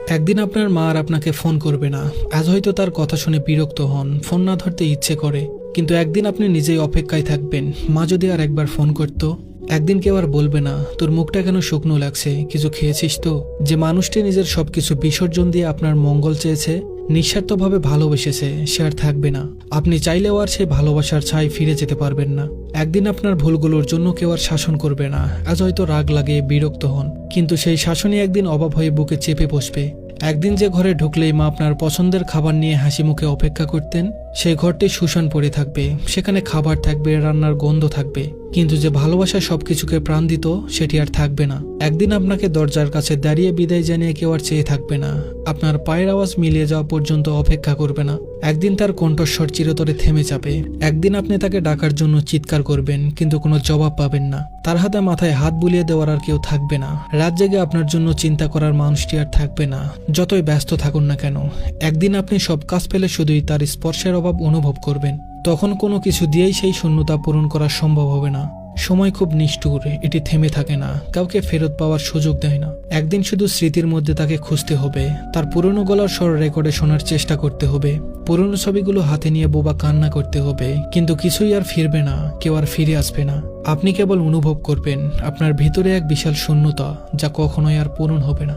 একদিন আপনার মা আর আপনাকে ফোন করবে না। আজ হয়তো তার কথা শুনে বিরক্ত হন, ফোন না ধরতে ইচ্ছে করে। কিন্তু একদিন আপনি নিজেই অপেক্ষায় থাকবেন, মা যদি আর একবার ফোন করতো। একদিন কেউ আর বলবে না, তোর মুখটা কেন শুকনো লাগছে, কিছু খেয়েছিস তো। যে মানুষটি নিজের সবকিছু বিসর্জন দিয়ে আপনার মঙ্গল চেয়েছে, নিঃস্বার্থভাবে ভালোবেসেছে, সে আর থাকবে না। আপনি চাইলেও আর সেই ভালোবাসার ছাই ফিরে যেতে পারবেন না। একদিন আপনার ভুলগুলোর জন্য কেউ আর শাসন করবে না। আজ হয়তো রাগ লাগে, বিরক্ত হন, কিন্তু সেই শাসনই একদিন অভাব হয়ে বুকে চেপে বসবে। একদিন যে ঘরে ঢুকলেই মা আপনার পছন্দের খাবার নিয়ে হাসি মুখে অপেক্ষা করতেন, সেই ঘরটি শুষাণ পড়ে থাকবে। সেখানে খাবার থাকবে, রান্নার গন্ধ থাকবে, কিন্তু যে ভালোবাসা সবকিছুকে প্রাণ দিত, সেটি আর থাকবে না। একদিন আপনাকে দরজার কাছে দাঁড়িয়ে বিদায় জানিয়ে কেউ আর চেয়ে থাকবে না। আপনার পায়ের আওয়াজ মিলিয়ে যাওয়া পর্যন্ত অপেক্ষা করবে না। একদিন তার কণ্ঠস্বর চিরতরে থেমে যাবে। একদিন আপনি তাকে ডাকার জন্য চিৎকার করবেন, কিন্তু কোনো জবাব পাবেন না। তার হাতে মাথায় হাত বুলিয়ে দেওয়ার আর কেউ থাকবে না। রাত জেগে আপনার জন্য চিন্তা করার মানুষটি আর থাকবে না, যতই ব্যস্ত থাকুন না কেন। একদিন আপনি সব কাজ ফেলে শুধুই তার স্পর্শের অভাব অনুভব করবেন। তখন কোনো কিছু দিয়েই সেই শূন্যতা পূরণ করা সম্ভব হবে না। সময় খুব নিষ্ঠুর, এটি থেমে থাকে না, কাউকে ফেরত পাওয়ার সুযোগ দেয় না। একদিন শুধু স্মৃতির মধ্যে তাকে খুঁজতে হবে, তার পুরনো গলার স্বর রেকর্ডে শোনার চেষ্টা করতে হবে, পুরনো ছবিগুলো হাতে নিয়ে বোবা কান্না করতে হবে। কিন্তু কিছুই আর ফিরবে না, কেউ আর ফিরে আসবে না। আপনি কেবল অনুভব করবেন আপনার ভিতরে এক বিশাল শূন্যতা, যা কখনোই আর পূরণ হবে না।